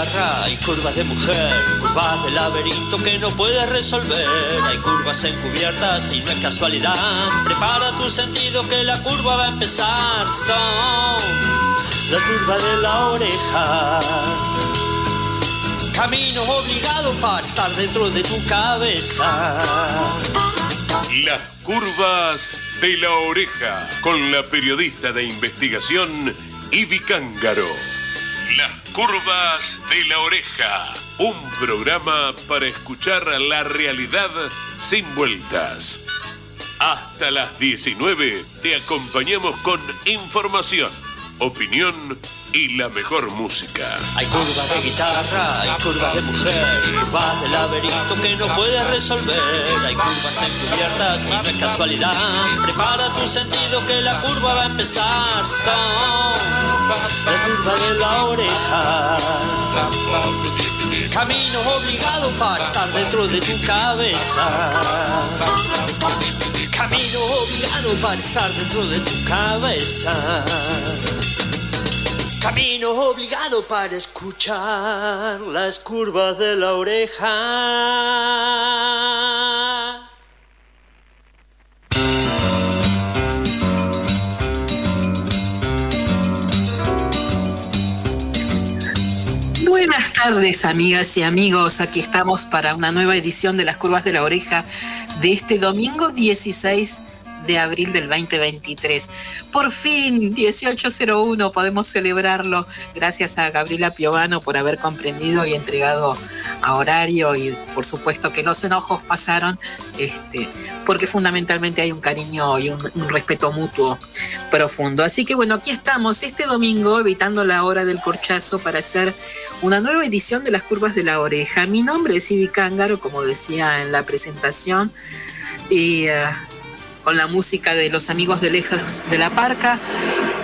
guitarra, hay curvas de mujer, curvas de laberinto que no puedes resolver. Hay curvas encubiertas y no es casualidad. Prepara tu sentido que la curva va a empezar. Son la curva de la oreja. Camino obligado para estar dentro de tu cabeza. Las curvas de la oreja, con la periodista de investigación Ivi Cángaro. Las curvas de la oreja, un programa para escuchar la realidad sin vueltas. Hasta las 19 te acompañamos con información, opinión y la mejor música. Hay curvas de guitarra, hay curvas de mujer, curvas de laberinto que no puedes resolver. Hay curvas encubiertas y no es casualidad. Prepara tu sentido que la curva va a empezar. Son la curva de la oreja. Camino obligado para estar dentro de tu cabeza. Camino obligado para estar dentro de tu cabeza. Camino obligado para escuchar las curvas de la oreja. Buenas tardes, amigas y amigos. Aquí estamos para una nueva edición de las curvas de la oreja de este domingo 16 de abril del 2023. Por fin, 1801, podemos celebrarlo. Gracias a Gabriela Piovano por haber comprendido y entregado a horario, y por supuesto que los enojos pasaron, porque fundamentalmente hay un cariño y un respeto mutuo profundo. Así que bueno, aquí estamos este domingo, evitando la hora del corchazo, para hacer una nueva edición de las curvas de la oreja. Mi nombre es Ivi Cángaro, como decía en la presentación, y con la música de los amigos de Lejos de la Parca,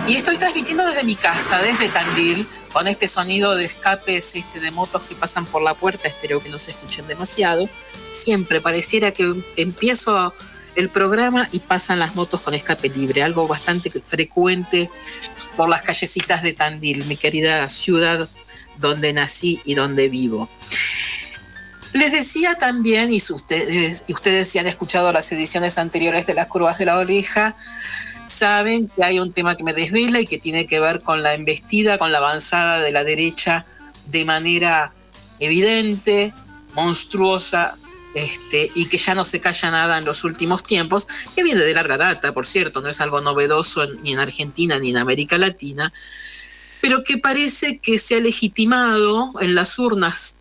y estoy transmitiendo desde mi casa, desde Tandil, con este sonido de escapes de motos que pasan por la puerta. Espero que no se escuchen demasiado. Siempre pareciera que empiezo el programa y pasan las motos con escape libre, algo bastante frecuente por las callecitas de Tandil, mi querida ciudad donde nací y donde vivo. Les decía también, y ustedes si han escuchado las ediciones anteriores de las curvas de la oreja, saben que hay un tema que me desvela y que tiene que ver con la embestida, con la avanzada de la derecha de manera evidente, monstruosa, y que ya no se calla nada en los últimos tiempos, que viene de larga data, por cierto, no es algo novedoso ni en Argentina ni en América Latina, pero que parece que se ha legitimado en las urnas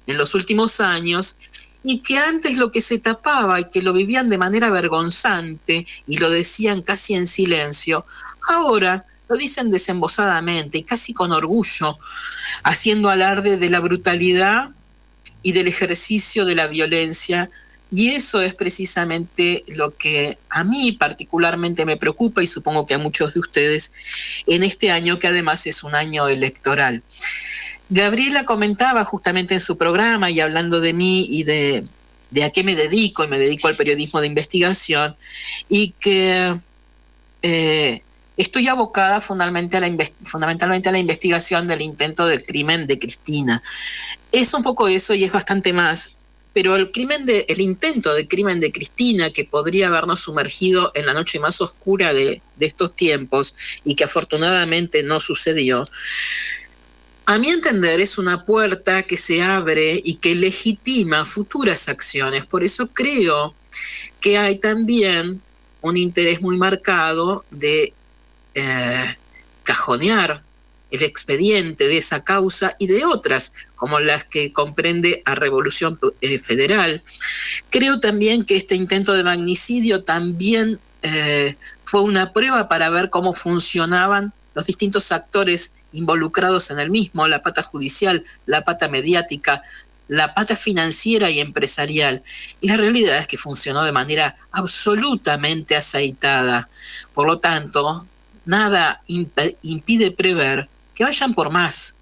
en los últimos años, y que antes lo que se tapaba y que lo vivían de manera vergonzante y lo decían casi en silencio, ahora lo dicen desembosadamente y casi con orgullo, haciendo alarde de la brutalidad y del ejercicio de la violencia. Y eso es precisamente lo que a mí particularmente me preocupa, y supongo que a muchos de ustedes, en este año que además es un año electoral. Gabriela comentaba justamente en su programa, y hablando de mí y de a qué me dedico, y me dedico al periodismo de investigación, y que estoy abocada fundamentalmente a la investigación del intento del crimen de Cristina. Es un poco eso y es bastante más, pero el intento de crimen de Cristina, que podría habernos sumergido en la noche más oscura de estos tiempos, y que afortunadamente no sucedió, a mi entender es una puerta que se abre y que legitima futuras acciones. Por eso creo que hay también un interés muy marcado de cajonear el expediente de esa causa y de otras, como las que comprende a Revolución Federal. Creo también que este intento de magnicidio también fue una prueba para ver cómo funcionaban los distintos actores involucrados en el mismo, la pata judicial, la pata mediática, la pata financiera y empresarial. Y la realidad es que funcionó de manera absolutamente aceitada. Por lo tanto, nada impide prever que vayan por más,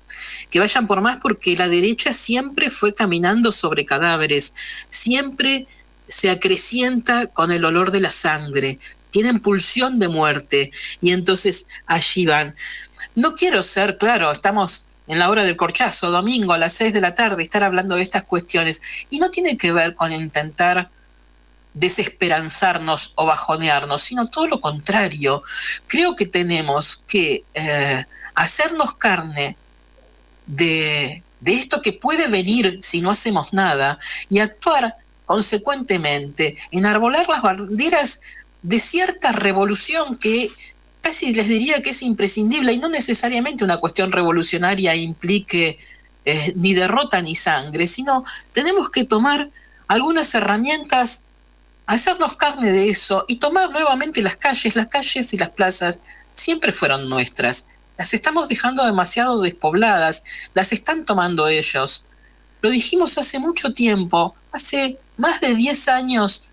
porque la derecha siempre fue caminando sobre cadáveres, siempre se acrecienta con el olor de la sangre, tienen pulsión de muerte, y entonces allí van. No quiero ser, claro, estamos en la hora del corchazo, domingo a las 6 de la tarde, estar hablando de estas cuestiones. Y no tiene que ver con intentar desesperanzarnos o bajonearnos, sino todo lo contrario. Creo que tenemos que hacernos carne de esto que puede venir si no hacemos nada y actuar consecuentemente, enarbolar las banderas de cierta revolución que casi les diría que es imprescindible, y no necesariamente una cuestión revolucionaria implique ni derrota ni sangre, sino tenemos que tomar algunas herramientas, hacernos carne de eso y tomar nuevamente las calles y las plazas siempre fueron nuestras. Las estamos dejando demasiado despobladas, las están tomando ellos. Lo dijimos hace mucho tiempo, hace más de 10 años,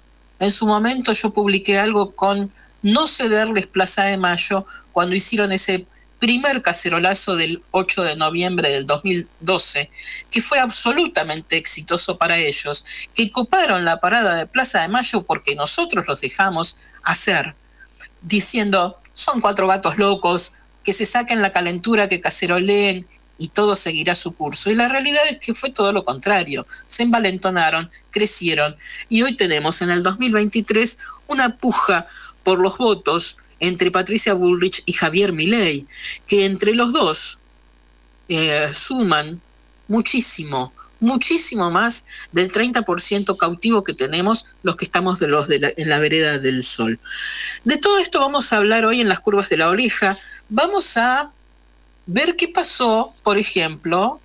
en su momento yo publiqué algo con no cederles Plaza de Mayo cuando hicieron ese primer cacerolazo del 8 de noviembre del 2012, que fue absolutamente exitoso para ellos, que coparon la parada de Plaza de Mayo porque nosotros los dejamos hacer, diciendo, son 4 gatos locos, que se saquen la calentura, que caceroleen y todo seguirá su curso. Y la realidad es que fue todo lo contrario. Se envalentonaron, crecieron y hoy tenemos en el 2023 una puja por los votos entre Patricia Bullrich y Javier Milei, que entre los dos suman muchísimo más del 30% cautivo que tenemos los que estamos en la vereda del Sol. De todo esto vamos a hablar hoy en las curvas de la oreja. Vamos a ver qué pasó, por ejemplo,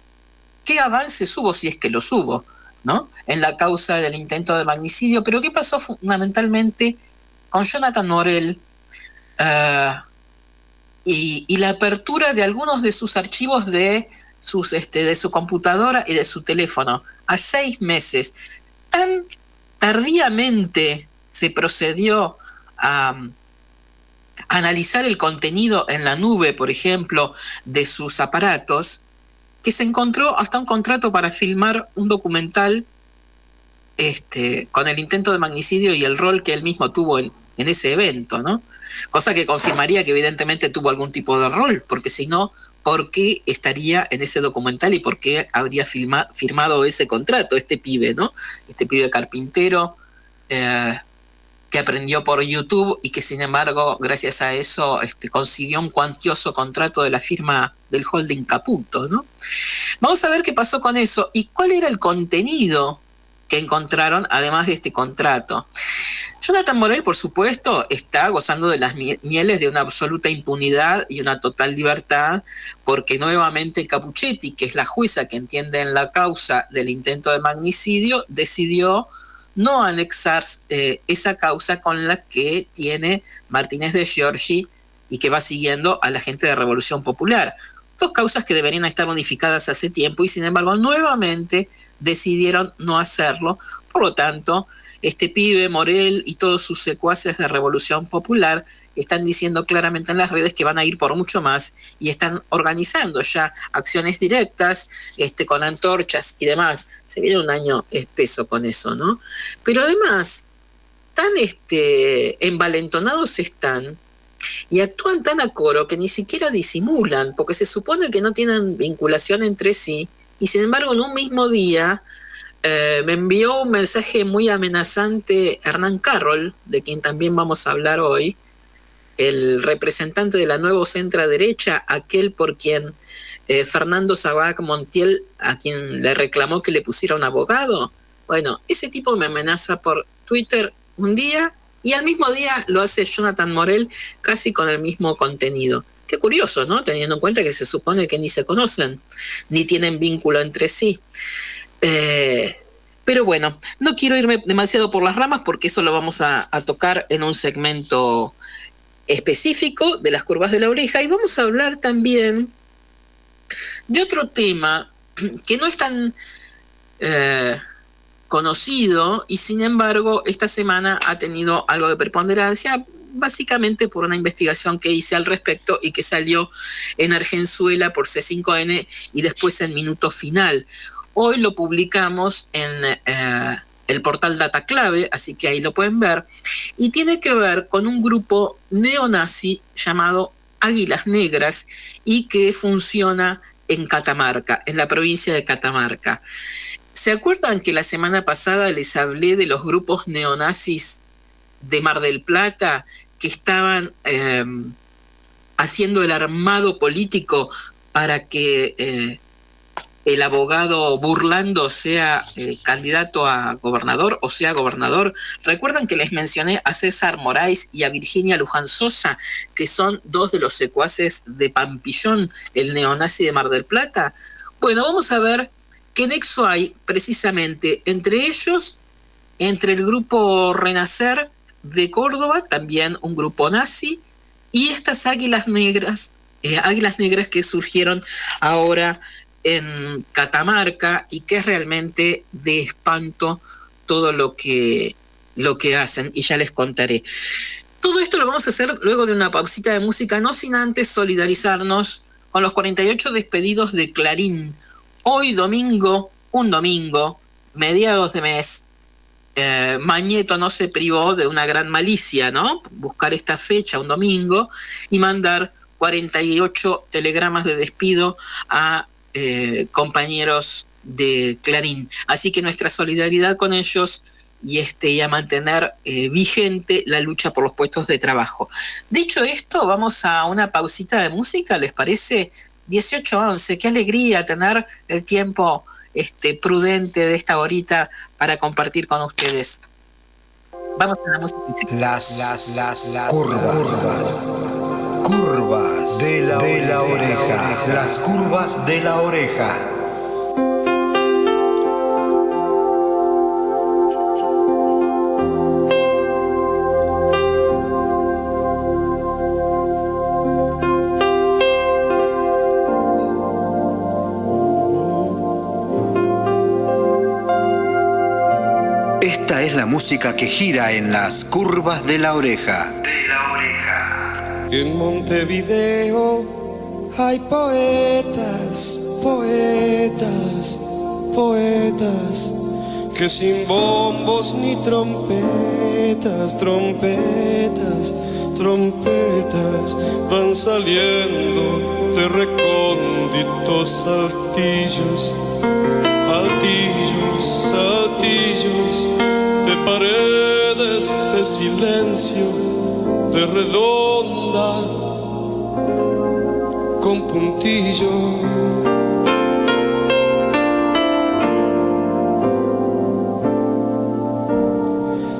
qué avances hubo, si es que los hubo, ¿no?, en la causa del intento de magnicidio, pero qué pasó fundamentalmente con Jonathan Morel y la apertura de algunos de sus archivos de su computadora y de su teléfono a 6 meses. Tan tardíamente se procedió a analizar el contenido en la nube, por ejemplo, de sus aparatos, que se encontró hasta un contrato para filmar un documental con el intento de magnicidio y el rol que él mismo tuvo en ese evento, ¿no? Cosa que confirmaría que evidentemente tuvo algún tipo de rol, porque si no, ¿por qué estaría en ese documental y por qué habría firmado ese contrato este pibe, ¿no? Este pibe carpintero que aprendió por YouTube y que sin embargo, gracias a eso, consiguió un cuantioso contrato de la firma del holding Caputo, ¿no? Vamos a ver qué pasó con eso y cuál era el contenido que encontraron además de este contrato. Jonathan Morel, por supuesto, está gozando de las mieles de una absoluta impunidad y una total libertad, porque nuevamente Capuchetti, que es la jueza que entiende en la causa del intento de magnicidio, decidió no anexar esa causa con la que tiene Martínez de Giorgi y que va siguiendo a la gente de Revolución Popular. 2 causas que deberían estar unificadas hace tiempo y sin embargo nuevamente decidieron no hacerlo. Por lo tanto, este pibe Morel y todos sus secuaces de Revolución Popular están diciendo claramente en las redes que van a ir por mucho más y están organizando ya acciones directas con antorchas y demás. Se viene un año espeso con eso, ¿no? Pero además, tan envalentonados están y actúan tan a coro que ni siquiera disimulan, porque se supone que no tienen vinculación entre sí, y sin embargo en un mismo día me envió un mensaje muy amenazante Hernán Carroll, de quien también vamos a hablar hoy, el representante de la nueva centro-derecha, aquel por quien Fernando Sabac Montiel, a quien le reclamó que le pusiera un abogado. Bueno, ese tipo me amenaza por Twitter un día y al mismo día lo hace Jonathan Morel casi con el mismo contenido. Qué curioso, ¿no? Teniendo en cuenta que se supone que ni se conocen, ni tienen vínculo entre sí. Pero bueno, no quiero irme demasiado por las ramas porque eso lo vamos a tocar en un segmento específico de las curvas de la oreja y vamos a hablar también de otro tema que no es tan conocido y sin embargo esta semana ha tenido algo de preponderancia, básicamente por una investigación que hice al respecto y que salió en Argenzuela por C5N y después en Minuto Final. Hoy lo publicamos en el portal Data Clave, así que ahí lo pueden ver, y tiene que ver con un grupo neonazi llamado Águilas Negras y que funciona en Catamarca, en la provincia de Catamarca. ¿Se acuerdan que la semana pasada les hablé de los grupos neonazis de Mar del Plata que estaban haciendo el armado político para que el abogado Burlando sea candidato a gobernador o sea gobernador? ¿Recuerdan que les mencioné a César Moraes y a Virginia Luján Sosa, que son dos de los secuaces de Pampillón, el neonazi de Mar del Plata? Bueno, vamos a ver qué nexo hay precisamente entre ellos, entre el grupo Renacer de Córdoba, también un grupo nazi, y estas águilas negras que surgieron ahora en Catamarca y que es realmente de espanto todo lo que hacen, y ya les contaré. Todo esto lo vamos a hacer luego de una pausita de música, no sin antes solidarizarnos con los 48 despedidos de Clarín. Hoy domingo, un domingo, mediados de mes, Mañeto no se privó de una gran malicia, ¿no? Buscar esta fecha, un domingo, y mandar 48 telegramas de despido a compañeros de Clarín. Así que nuestra solidaridad con ellos y a mantener vigente la lucha por los puestos de trabajo. Dicho esto, vamos a una pausita de música, ¿les parece? 18:11, qué alegría tener el tiempo prudente de esta horita para compartir con ustedes. Vamos a la música. Las curvas de la oreja. Las curvas de la oreja. Esta es la música que gira en las curvas de la oreja. En Montevideo hay poetas que sin bombos ni trompetas van saliendo de recónditos altillos, de paredes de silencio, de redonda con puntillo.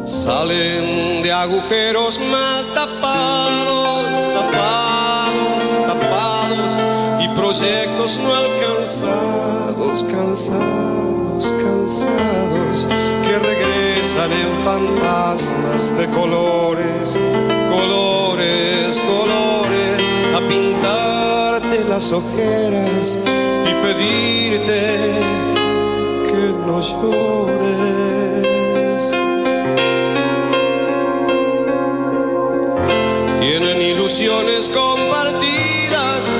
Salen de agujeros mal tapados y proyectos no alcanzados, cansados, que regresan en fantasmas de colores, a pintarte las ojeras y pedirte que no llores. Tienen ilusiones compartidas,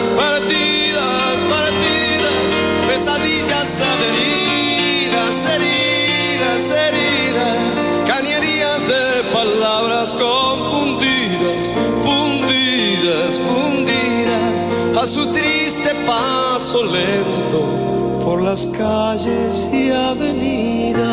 pesadillas heridas, cañerías de palabras confundidas, a su triste paso lento por las calles y avenidas.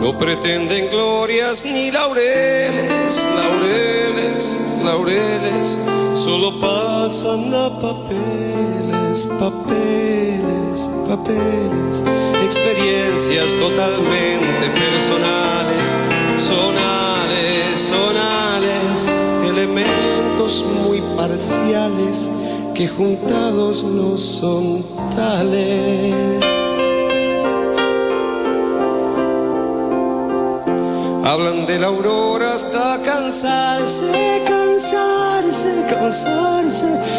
No pretenden glorias ni laureles, solo pasan a papeles, experiencias totalmente personales, sonales, elementos muy parciales que juntados no son tales. Hablan de la aurora hasta cansarse,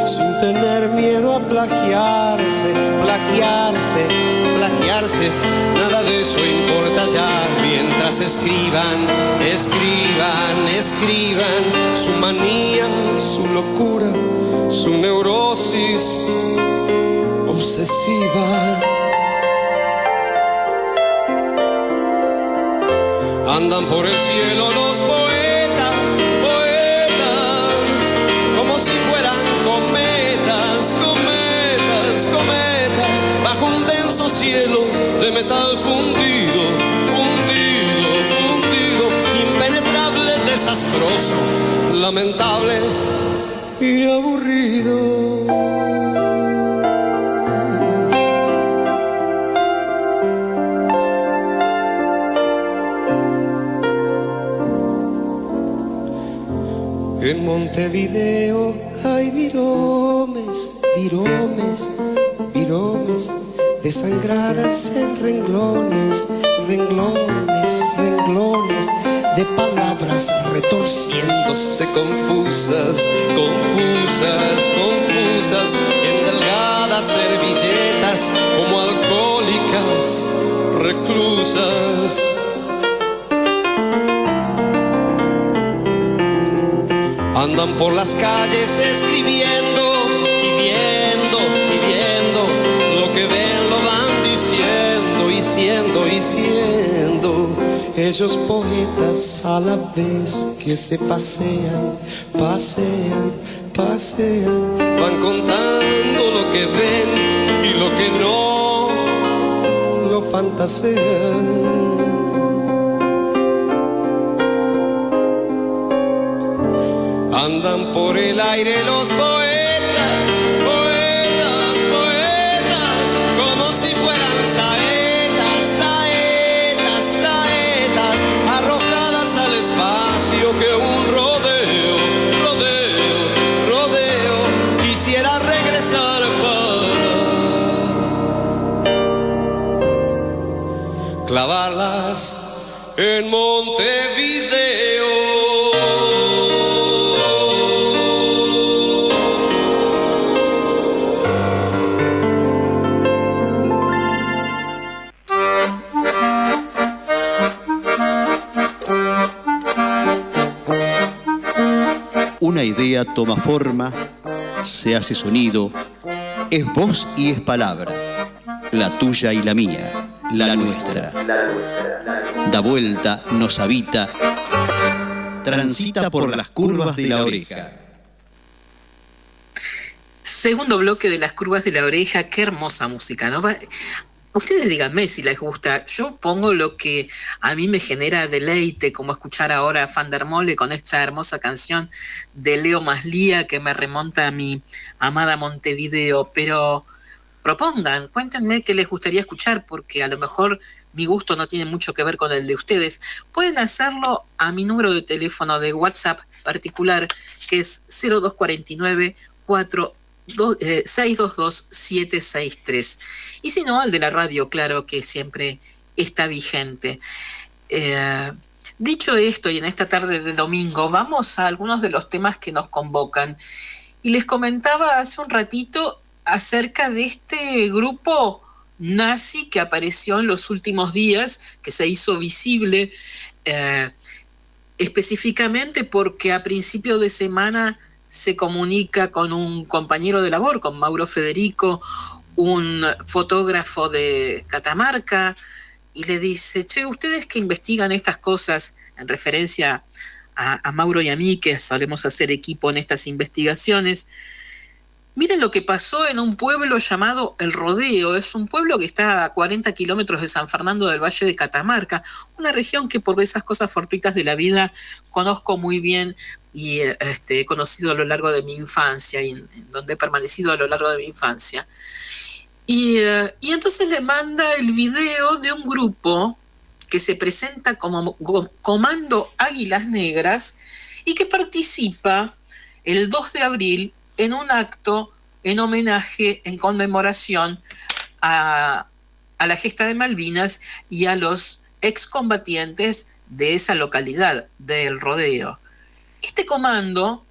sin tener miedo a plagiarse. Nada de eso importa ya, mientras escriban su manía, su locura, su neurosis obsesiva. Andan por el cielo los poetas, poetas, como si fueran cometas, cometas, cometas, bajo un denso cielo de metal fundido, fundido, fundido, impenetrable, desastroso, lamentable y aburrido. En Montevideo hay viromes, viromes, viromes, desangradas en renglones, renglones, renglones, de palabras retorciéndose confusas, confusas, confusas, en delgadas servilletas como alcohólicas reclusas. Andan por las calles escribiendo y viendo, y viendo, lo que ven lo van diciendo y siendo, y siendo. Ellos poetas a la vez que se pasean, pasean, pasean, van contando lo que ven y lo que no, lo fantasean. Andan por el aire los poetas, poetas, poetas, como si fueran saetas, saetas, saetas, arrojadas al espacio que un rodeo, rodeo, rodeo, quisiera regresar para clavarlas en Montevideo. Una idea toma forma, se hace sonido, es voz y es palabra, la tuya y la mía, la nuestra. Da vuelta, nos habita, transita por las curvas de la oreja. Segundo bloque de las curvas de la oreja, qué hermosa música, ¿no? Ustedes díganme si les gusta. Yo pongo lo que a mí me genera deleite, como escuchar ahora a Van der Mole con esta hermosa canción de Leo Maslía que me remonta a mi amada Montevideo. Pero propongan, cuéntenme qué les gustaría escuchar, porque a lo mejor mi gusto no tiene mucho que ver con el de ustedes. Pueden hacerlo a mi número de teléfono de WhatsApp particular, que es 0249 622-763. Y si no, al de la radio, claro, que siempre está vigente. Dicho esto, y en esta tarde de domingo, vamos a algunos de los temas que nos convocan. Y les comentaba hace un ratito acerca de este grupo nazi que apareció en los últimos días, que se hizo visible específicamente porque a principio de semana se comunica con un compañero de labor, con Mauro Federico, un fotógrafo de Catamarca, y le dice: che, ustedes que investigan estas cosas, en referencia a Mauro y a mí, que solemos hacer equipo en estas investigaciones, miren lo que pasó en un pueblo llamado El Rodeo. Es un pueblo que está a 40 kilómetros de San Fernando del Valle de Catamarca, una región que por esas cosas fortuitas de la vida conozco muy bien y he conocido a lo largo de mi infancia y en donde he permanecido a lo largo de mi infancia. Y entonces le manda el video de un grupo que se presenta como Comando Águilas Negras y que participa el 2 de abril en un acto en homenaje, en conmemoración a la gesta de Malvinas y a los excombatientes de esa localidad, del Rodeo. Este comando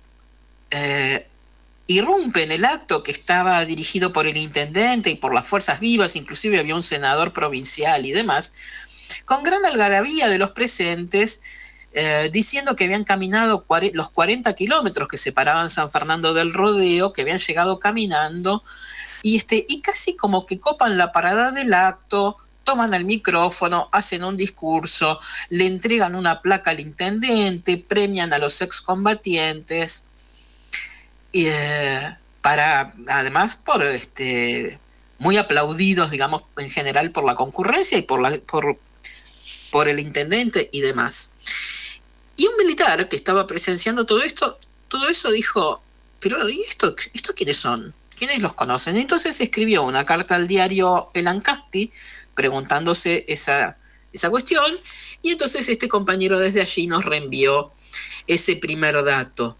irrumpe en el acto que estaba dirigido por el intendente y por las fuerzas vivas, inclusive había un senador provincial y demás, con gran algarabía de los presentes, diciendo que habían caminado los 40 kilómetros que separaban San Fernando del Rodeo, que habían llegado caminando, y casi como que copan la parada del acto, toman el micrófono, hacen un discurso, le entregan una placa al intendente, premian a los excombatientes, además muy aplaudidos, digamos, en general por la concurrencia y por el intendente y demás. Y un militar que estaba presenciando todo eso dijo, pero ¿y esto quiénes son? ¿Quiénes los conocen? Entonces escribió una carta al diario El Ancasti preguntándose esa cuestión, y entonces este compañero desde allí nos reenvió ese primer dato.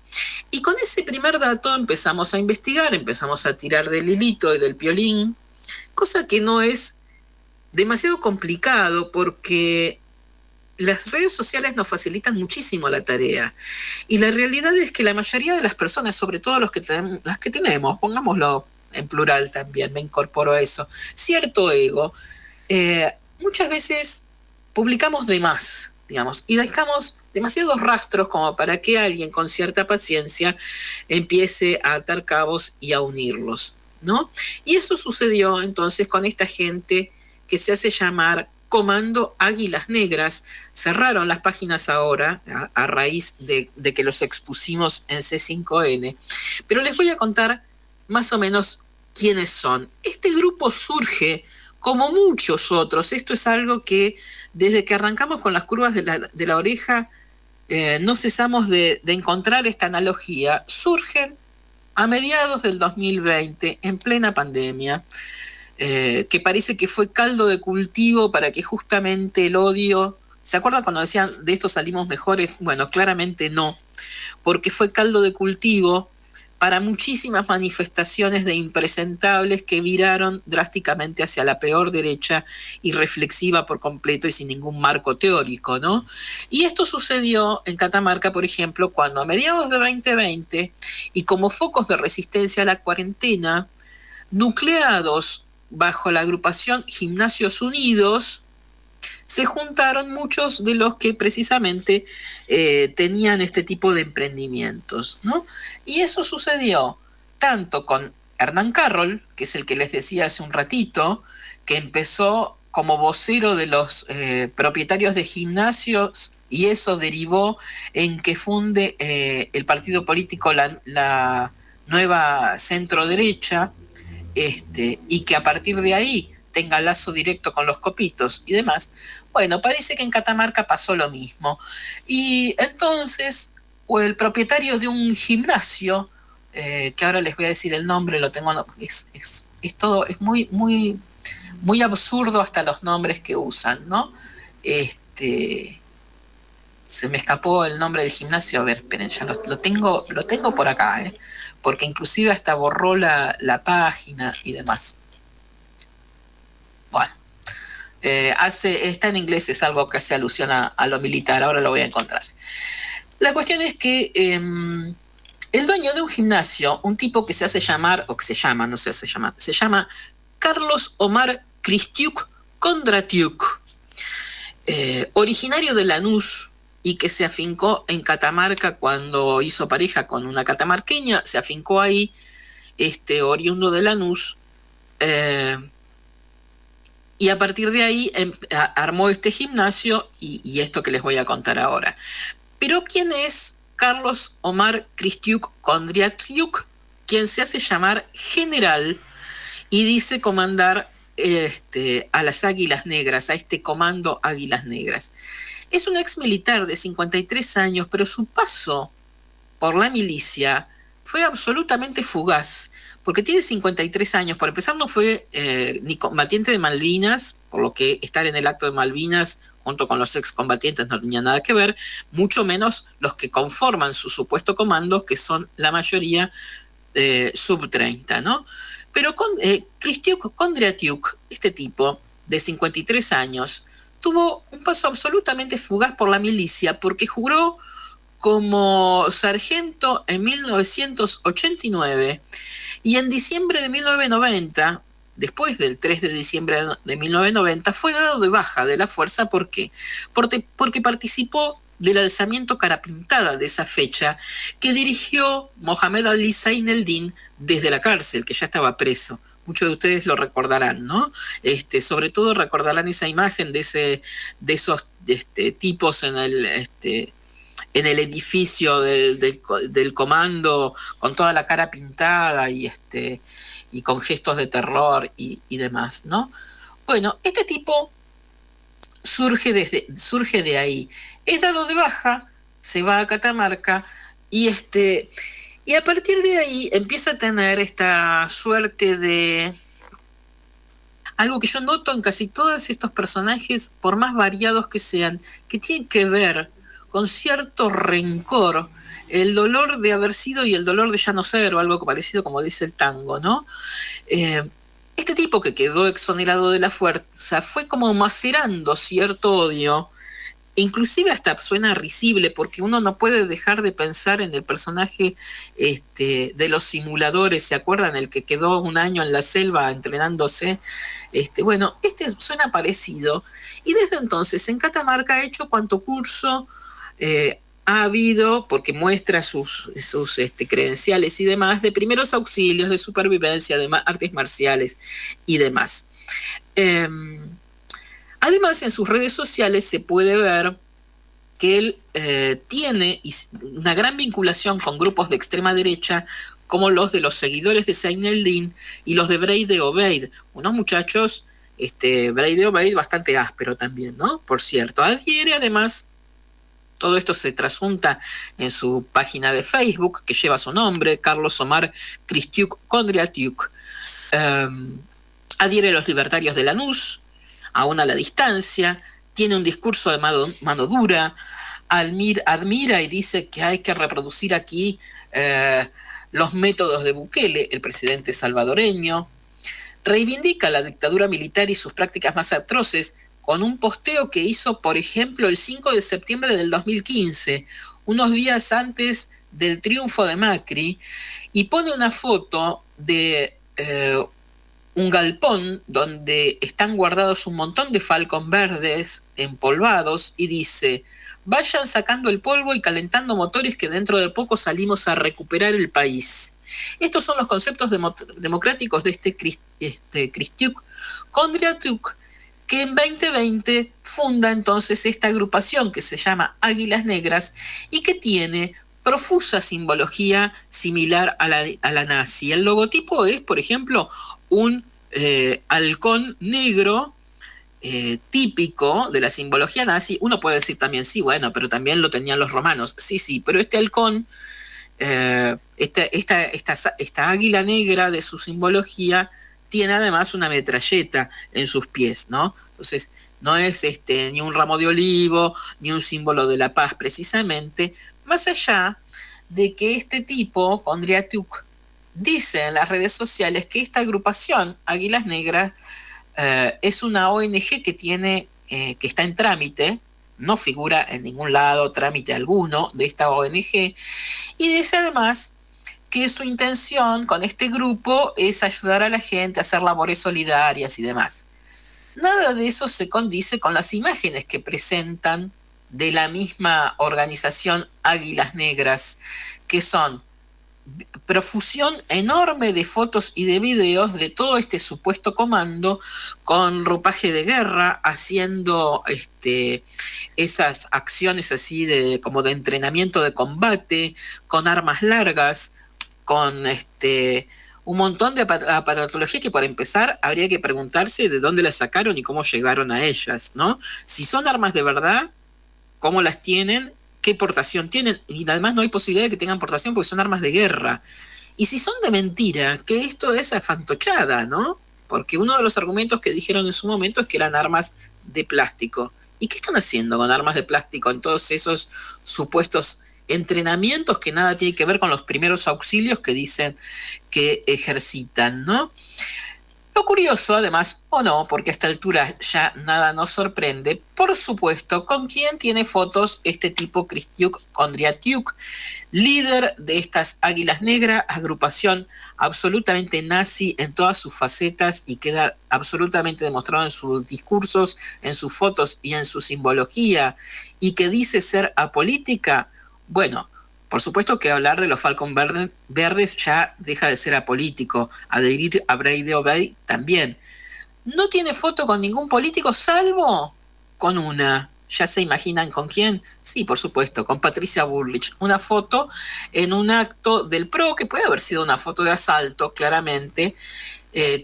Y con ese primer dato empezamos a investigar, empezamos a tirar del hilito y del piolín, cosa que no es demasiado complicado porque las redes sociales nos facilitan muchísimo la tarea. Y la realidad es que la mayoría de las personas, sobre todo las que tenemos, pongámoslo en plural también, me incorporo a eso, cierto ego, muchas veces publicamos de más, digamos, y dejamos demasiados rastros como para que alguien con cierta paciencia empiece a atar cabos y a unirlos, ¿no? Y eso sucedió entonces con esta gente que se hace llamar Comando Águilas Negras. Cerraron las páginas ahora a raíz de que los expusimos en C5N, pero les voy a contar más o menos quiénes son. Este grupo surge como muchos otros. Esto es algo que desde que arrancamos con las curvas de la oreja no cesamos de encontrar esta analogía. Surgen a mediados del 2020, en plena pandemia, que parece que fue caldo de cultivo para que justamente el odio... ¿Se acuerdan cuando decían de esto salimos mejores? Bueno, claramente no, porque fue caldo de cultivo para muchísimas manifestaciones de impresentables que viraron drásticamente hacia la peor derecha, irreflexiva por completo y sin ningún marco teórico, ¿no? Y esto sucedió en Catamarca, por ejemplo, cuando a mediados de 2020, y como focos de resistencia a la cuarentena, nucleados bajo la agrupación Gimnasios Unidos, se juntaron muchos de los que precisamente tenían este tipo de emprendimientos, ¿no? Y eso sucedió tanto con Hernán Carroll, que es el que les decía hace un ratito, que empezó como vocero de los propietarios de gimnasios, y eso derivó en que funde el partido político la nueva centro derecha, y que a partir de ahí tenga lazo directo con los copitos y demás. Bueno, parece que en Catamarca pasó lo mismo. Y entonces, el propietario de un gimnasio, que ahora les voy a decir el nombre, lo tengo, es todo, es muy, muy, muy absurdo hasta los nombres que usan, ¿no? Se me escapó el nombre del gimnasio, a ver, esperen, ya lo tengo por acá, porque inclusive hasta borró la página y demás. Bueno, está en inglés, es algo que hace alusión a lo militar, ahora lo voy a encontrar. La cuestión es que el dueño de un gimnasio, un tipo que se hace llamar, o que se llama, no se hace llamar, se llama Carlos Omar Cristiuk Kondratiuk, originario de Lanús, y que se afincó en Catamarca cuando hizo pareja con una catamarqueña, se afincó ahí, oriundo de Lanús, y a partir de ahí armó este gimnasio y esto que les voy a contar ahora. Pero ¿quién es Carlos Omar Cristiuk Kondratiuk? Quien se hace llamar general y dice comandar a las Águilas Negras, a este comando Águilas Negras. Es un ex militar de 53 años, pero su paso por la milicia fue absolutamente fugaz, porque tiene 53 años. Por empezar, no fue ni combatiente de Malvinas, por lo que estar en el acto de Malvinas junto con los excombatientes no tenía nada que ver, mucho menos los que conforman su supuesto comando, que son la mayoría sub-30, ¿no? Pero Cristiuk Kondratiuk, este tipo de 53 años, tuvo un paso absolutamente fugaz por la milicia, porque juró como sargento en 1989 y en diciembre de 1990, después del 3 de diciembre de 1990, fue dado de baja de la fuerza. ¿Por qué? Porque participó del alzamiento cara pintada de esa fecha que dirigió Mohamed Ali Zaineldin desde la cárcel, que ya estaba preso muchos de ustedes lo recordarán, ¿no? Sobre todo recordarán esa imagen de esos tipos en el edificio del comando, con toda la cara pintada y con gestos de terror y demás, ¿no? Bueno, este tipo surge de ahí, es dado de baja, se va a Catamarca y a partir de ahí empieza a tener esta suerte de algo que yo noto en casi todos estos personajes, por más variados que sean, que tienen que ver con cierto rencor, el dolor de haber sido y el dolor de ya no ser, o algo parecido como dice el tango, ¿no? Este tipo que quedó exonerado de la fuerza fue como macerando cierto odio, inclusive hasta suena risible, porque uno no puede dejar de pensar en el personaje de los simuladores, ¿se acuerdan? El que quedó un año en la selva entrenándose. Bueno, suena parecido, y desde entonces en Catamarca ha hecho cuanto curso ha habido, porque muestra sus credenciales y demás, de primeros auxilios, de supervivencia, de artes marciales y demás. Además, en sus redes sociales se puede ver que él tiene una gran vinculación con grupos de extrema derecha, como los de los seguidores de Zaineldin y los de Breide Obeid, unos muchachos, Breide Obeid bastante áspero también, ¿no? Por cierto, adhiere además, todo esto se trasunta en su página de Facebook, que lleva su nombre, Carlos Omar Cristiuk Kondriatiuk, adhiere a los libertarios de Lanús, aún a la distancia, tiene un discurso de mano dura, admira y dice que hay que reproducir aquí los métodos de Bukele, el presidente salvadoreño, reivindica la dictadura militar y sus prácticas más atroces, con un posteo que hizo, por ejemplo, el 5 de septiembre del 2015, unos días antes del triunfo de Macri, y pone una foto de un galpón donde están guardados un montón de falcón verdes empolvados y dice: vayan sacando el polvo y calentando motores que dentro de poco salimos a recuperar el país. Estos son los conceptos democráticos de Cristiuk Kondriatiuk, que en 2020 funda entonces esta agrupación que se llama Águilas Negras y que tiene profusa simbología similar a la nazi. El logotipo es, por ejemplo, un halcón negro típico de la simbología nazi. Uno puede decir también, sí, bueno, pero también lo tenían los romanos. Sí, pero este halcón, esta águila negra de su simbología, tiene además una metralleta en sus pies, ¿no? Entonces, no es ni un ramo de olivo, ni un símbolo de la paz, precisamente, más allá de que este tipo, Kondriatiuk, dice en las redes sociales que esta agrupación, Águilas Negras, es una ONG que está en trámite, no figura en ningún lado trámite alguno de esta ONG, y dice además que su intención con este grupo es ayudar a la gente a hacer labores solidarias y demás. Nada de eso se condice con las imágenes que presentan de la misma organización Águilas Negras, que son profusión enorme de fotos y de videos de todo este supuesto comando con ropaje de guerra, haciendo esas acciones así como de entrenamiento de combate, con armas largas, con un montón de aparatología que, por empezar, habría que preguntarse de dónde las sacaron y cómo llegaron a ellas, ¿no? Si son armas de verdad, ¿cómo las tienen? ¿Qué portación tienen? Y además no hay posibilidad de que tengan portación porque son armas de guerra. Y si son de mentira, que esto es afantochada, ¿no? Porque uno de los argumentos que dijeron en su momento es que eran armas de plástico. ¿Y qué están haciendo con armas de plástico en todos esos supuestos entrenamientos que nada tiene que ver con los primeros auxilios que dicen que ejercitan, ¿no? Lo curioso, además, o no, porque a esta altura ya nada nos sorprende, por supuesto, con quién tiene fotos este tipo Cristiuk Kondriatiuk, líder de estas Águilas Negras, agrupación absolutamente nazi en todas sus facetas y queda absolutamente demostrado en sus discursos, en sus fotos y en su simbología, y que dice ser apolítica. Bueno, Por supuesto que hablar de los Falcon verdes ya deja de ser apolítico. Adherir a Brady Obey también. No tiene foto con ningún político salvo con una. ¿Ya se imaginan con quién? Sí, por supuesto, con Patricia Bullrich. Una foto en un acto del PRO, que puede haber sido una foto de asalto, claramente,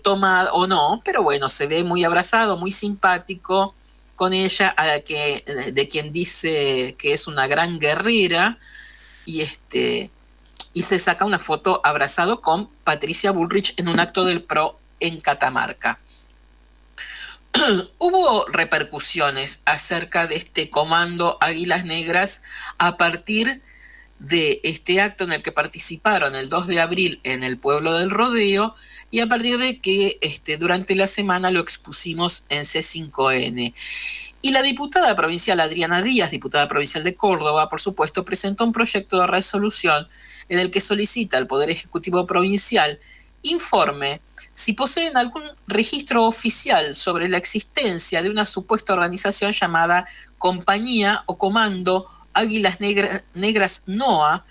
tomada o no, pero bueno, se ve muy abrazado, muy simpático con ella, de quien dice que es una gran guerrera, y se saca una foto abrazado con Patricia Bullrich en un acto del PRO en Catamarca. Hubo repercusiones acerca de este comando Águilas Negras a partir de este acto en el que participaron el 2 de abril en el pueblo del Rodeo, y a partir de que durante la semana lo expusimos en C5N. Y la diputada provincial Adriana Díaz, diputada provincial de Córdoba, por supuesto, presentó un proyecto de resolución en el que solicita al Poder Ejecutivo Provincial informe si poseen algún registro oficial sobre la existencia de una supuesta organización llamada Compañía o Comando Águilas Negras NOA,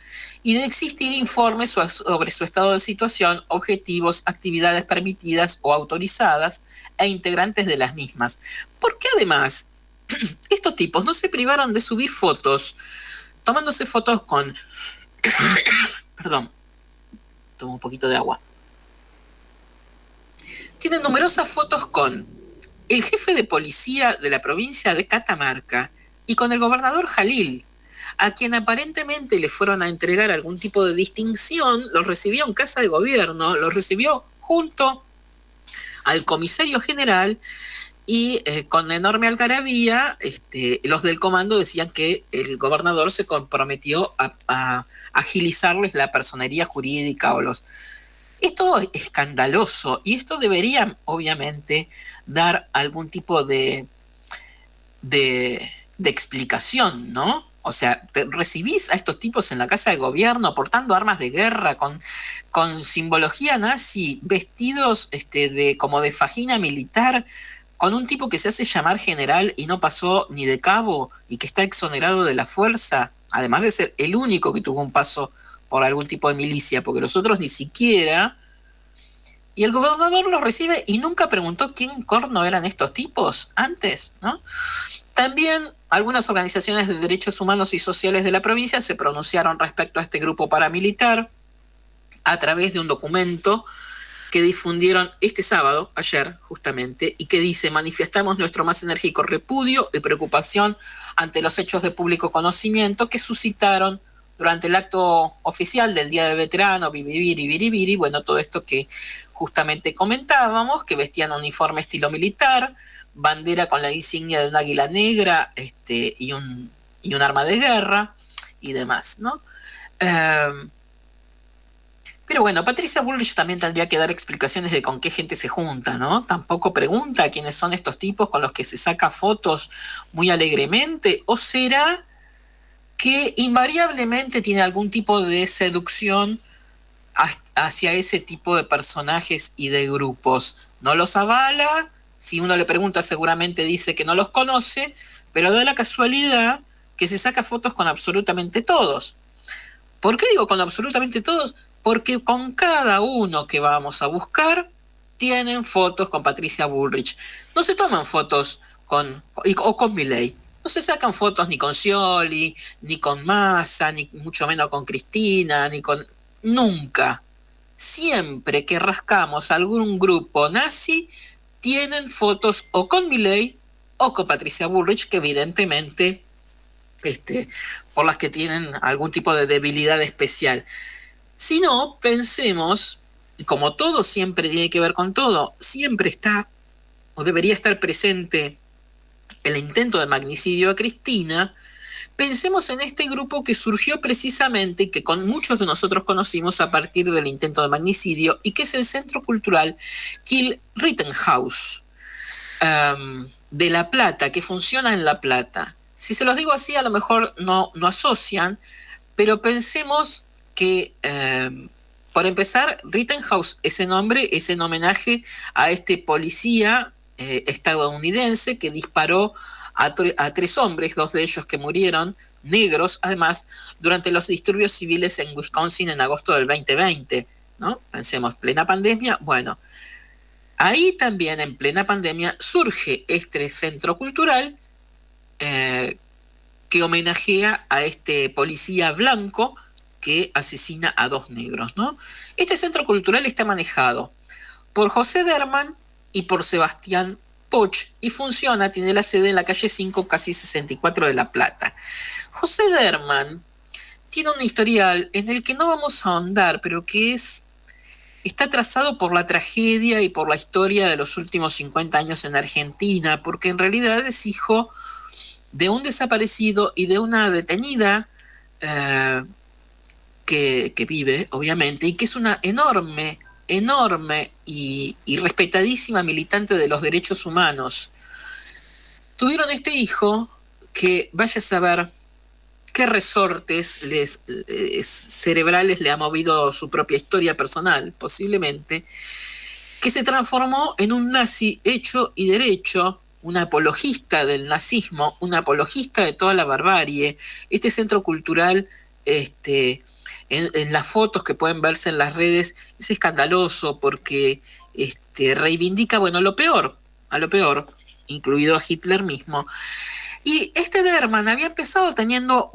y de existir informes sobre su estado de situación, objetivos, actividades permitidas o autorizadas e integrantes de las mismas. Porque además, estos tipos no se privaron de subir fotos, tomándose fotos con... Perdón, tomo un poquito de agua. Tienen numerosas fotos con el jefe de policía de la provincia de Catamarca y con el gobernador Jalil, a quien aparentemente le fueron a entregar algún tipo de distinción. Los recibió en Casa de Gobierno, los recibió junto al comisario general, y con enorme algarabía los del comando decían que el gobernador se comprometió a agilizarles la personería jurídica o los... Esto es escandaloso, y esto debería obviamente dar algún tipo de explicación, ¿no? O sea, recibís a estos tipos en la Casa de Gobierno portando armas de guerra, con simbología nazi, vestidos como de fajina militar, con un tipo que se hace llamar general y no pasó ni de cabo y que está exonerado de la fuerza, además de ser el único que tuvo un paso por algún tipo de milicia, porque los otros ni siquiera. Y el gobernador los recibe y nunca preguntó quién corno eran estos tipos antes, ¿no? También algunas organizaciones de derechos humanos y sociales de la provincia se pronunciaron respecto a este grupo paramilitar a través de un documento que difundieron este sábado, ayer justamente, y que dice: manifestamos nuestro más enérgico repudio y preocupación ante los hechos de público conocimiento que suscitaron durante el acto oficial del Día del Veterano, biribiri, bueno, todo esto que justamente comentábamos, que vestían uniforme estilo militar, bandera con la insignia de un águila negra y un arma de guerra y demás, ¿no? Pero bueno, Patricia Bullrich también tendría que dar explicaciones de con qué gente se junta, ¿no? Tampoco pregunta quiénes son estos tipos con los que se saca fotos muy alegremente, ¿o será que invariablemente tiene algún tipo de seducción hacia ese tipo de personajes y de grupos? No los avala, si uno le pregunta seguramente dice que no los conoce, pero da la casualidad que se saca fotos con absolutamente todos. ¿Por qué digo con absolutamente todos? Porque con cada uno que vamos a buscar tienen fotos con Patricia Bullrich. No se toman fotos con Milei. No se sacan fotos ni con Scioli, ni con Massa, ni mucho menos con Cristina, ni con... Nunca. Siempre que rascamos algún grupo nazi, tienen fotos o con Milei o con Patricia Bullrich, que evidentemente, por las que tienen algún tipo de debilidad especial. Si no, pensemos, y como todo siempre tiene que ver con todo, siempre está o debería estar presente el intento de magnicidio a Cristina, pensemos en este grupo que surgió precisamente y que con muchos de nosotros conocimos a partir del intento de magnicidio, y que es el Centro Cultural Kiel Rittenhouse de La Plata, que funciona en La Plata. Si se los digo así, a lo mejor no asocian, pero pensemos que, por empezar, Rittenhouse, ese nombre es en homenaje a este policía estadounidense que disparó a 3 hombres, 2 de ellos que murieron negros, además, durante los disturbios civiles en Wisconsin en agosto del 2020, ¿no? Pensemos, plena pandemia. Bueno, ahí también en plena pandemia surge este centro cultural que homenajea a este policía blanco que asesina a 2 negros, ¿no? Este centro cultural está manejado por José Derman y por Sebastián Poch y funciona, tiene la sede en la calle 5, casi 64 de La Plata. José Derman tiene un historial en el que no vamos a ahondar, pero que está trazado por la tragedia y por la historia de los últimos 50 años en Argentina, porque en realidad es hijo de un desaparecido y de una detenida que vive, obviamente, y que es una enorme y respetadísima militante de los derechos humanos. Tuvieron este hijo que vaya a saber qué resortes cerebrales le ha movido su propia historia personal, posiblemente, que se transformó en un nazi hecho y derecho, un apologista del nazismo, un apologista de toda la barbarie. Este centro cultural, en las fotos que pueden verse en las redes, es escandaloso porque reivindica, bueno, a lo peor, incluido a Hitler mismo. Y este Derman había empezado teniendo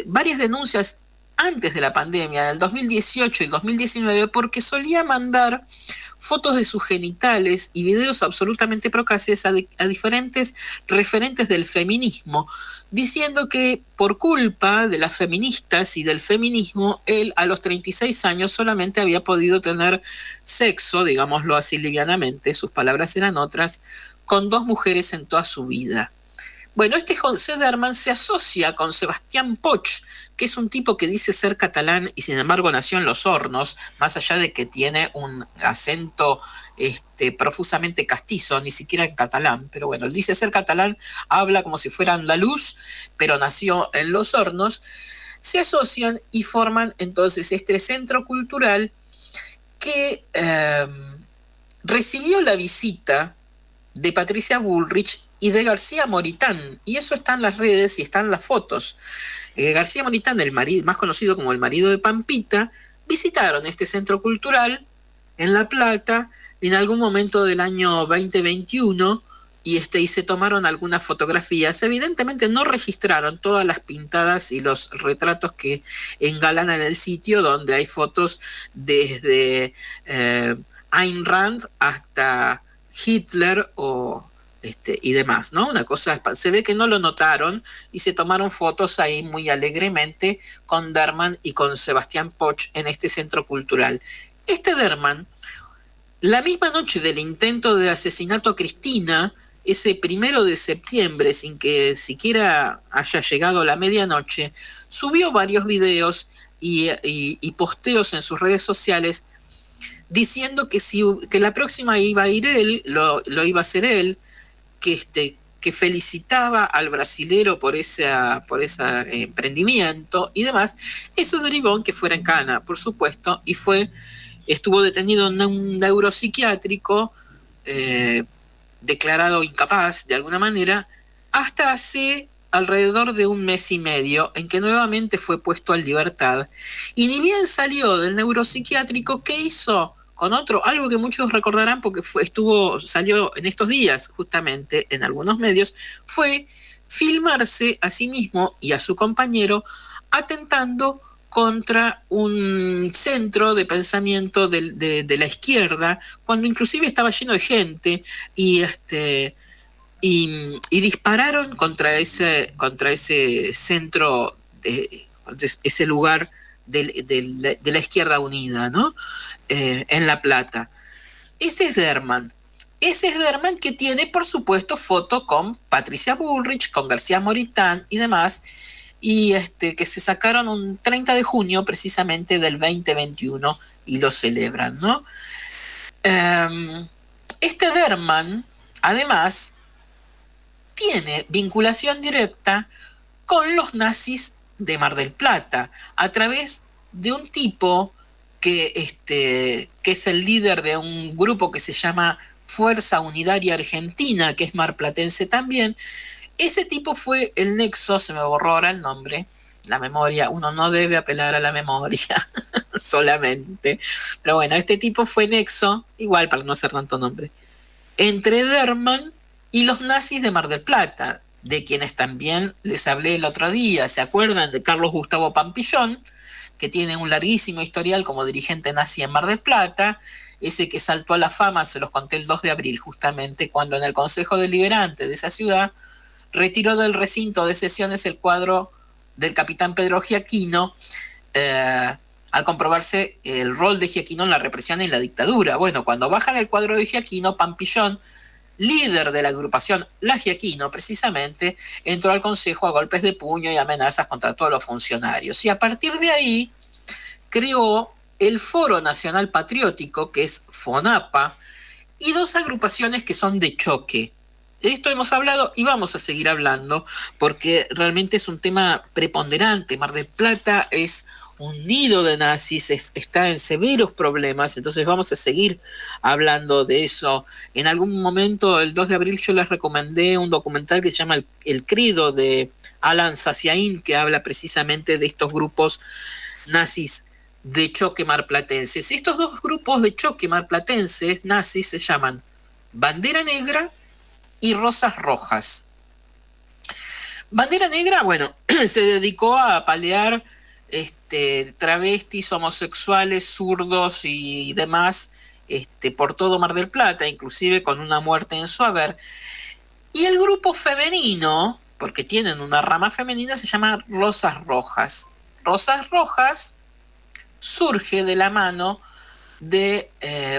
varias denuncias antes de la pandemia, del 2018 y 2019, porque solía mandar fotos de sus genitales y videos absolutamente procaces a diferentes referentes del feminismo, diciendo que por culpa de las feministas y del feminismo, él a los 36 años solamente había podido tener sexo, digámoslo así livianamente, sus palabras eran otras, con 2 mujeres en toda su vida. Bueno, este José Derman se asocia con Sebastián Poch, que es un tipo que dice ser catalán y sin embargo nació en Los Hornos, más allá de que tiene un acento profusamente castizo, ni siquiera en catalán, pero bueno, él dice ser catalán, habla como si fuera andaluz, pero nació en Los Hornos. Se asocian y forman entonces este centro cultural que recibió la visita de Patricia Bullrich y de García Moritán, y eso está en las redes y están las fotos. García Moritán, el marido, más conocido como el marido de Pampita, visitaron este centro cultural en La Plata en algún momento del año 2021 y se tomaron algunas fotografías. Evidentemente no registraron todas las pintadas y los retratos que engalanan el sitio, donde hay fotos desde Ayn Rand hasta Hitler y demás, ¿no? Una cosa, se ve que no lo notaron y se tomaron fotos ahí muy alegremente con Derman y con Sebastián Poch en este centro cultural. Este Derman, la misma noche del intento de asesinato a Cristina, ese 1 de septiembre, sin que siquiera haya llegado la medianoche, subió varios videos y posteos en sus redes sociales diciendo que la próxima iba a ir él, lo iba a hacer él, que felicitaba al brasilero por ese emprendimiento y demás. Eso derivó en que fuera en cana, por supuesto, y estuvo detenido en un neuropsiquiátrico, declarado incapaz de alguna manera, hasta hace alrededor de 1 mes y medio, en que nuevamente fue puesto en libertad. Y ni bien salió del neuropsiquiátrico, ¿qué hizo? Con algo que muchos recordarán porque salió en estos días justamente en algunos medios, fue filmarse a sí mismo y a su compañero atentando contra un centro de pensamiento de la izquierda, cuando inclusive estaba lleno de gente y dispararon contra ese centro, ese lugar de la izquierda unida, ¿no? En La Plata. Ese es Derman que tiene, por supuesto, foto con Patricia Bullrich, con García Moritán y demás, y que se sacaron un 30 de junio precisamente del 2021 y lo celebran, ¿no? Este Derman, además, tiene vinculación directa con los nazis de Mar del Plata, a través de un tipo que es el líder de un grupo que se llama Fuerza Unidaria Argentina, que es marplatense también, ese tipo fue el nexo, se me borró ahora el nombre, la memoria, uno no debe apelar a la memoria solamente, pero bueno, este tipo fue nexo, igual para no hacer tanto nombre, entre Derman y los nazis de Mar del Plata, de quienes también les hablé el otro día. ¿Se acuerdan de Carlos Gustavo Pampillón, que tiene un larguísimo historial como dirigente nazi en Mar del Plata? Ese que saltó a la fama, se los conté el 2 de abril, justamente cuando en el Consejo Deliberante de esa ciudad retiró del recinto de sesiones el cuadro del capitán Pedro Giaquino, al comprobarse el rol de Giaquino en la represión y la dictadura. Bueno, cuando bajan el cuadro de Giaquino, Pampillón, líder de la agrupación La Giaquino, precisamente, entró al Consejo a golpes de puño y amenazas contra todos los funcionarios. Y a partir de ahí creó el Foro Nacional Patriótico, que es FONAPA, y dos agrupaciones que son de choque. De esto hemos hablado y vamos a seguir hablando porque realmente es un tema preponderante. Mar del Plata es un nido de nazis, está en severos problemas, entonces vamos a seguir hablando de eso. En algún momento, el 2 de abril, yo les recomendé un documental que se llama El Credo, de Alan Saciaín, que habla precisamente de estos grupos nazis de choque marplatenses. Estos dos grupos de choque marplatenses nazis se llaman Bandera Negra y Rosas Rojas. Bandera Negra, bueno, se dedicó a apalear travestis, homosexuales, zurdos y demás por todo Mar del Plata, inclusive con una muerte en su haber. Y el grupo femenino, porque tienen una rama femenina, se llama Rosas Rojas. Rosas Rojas surge de la mano de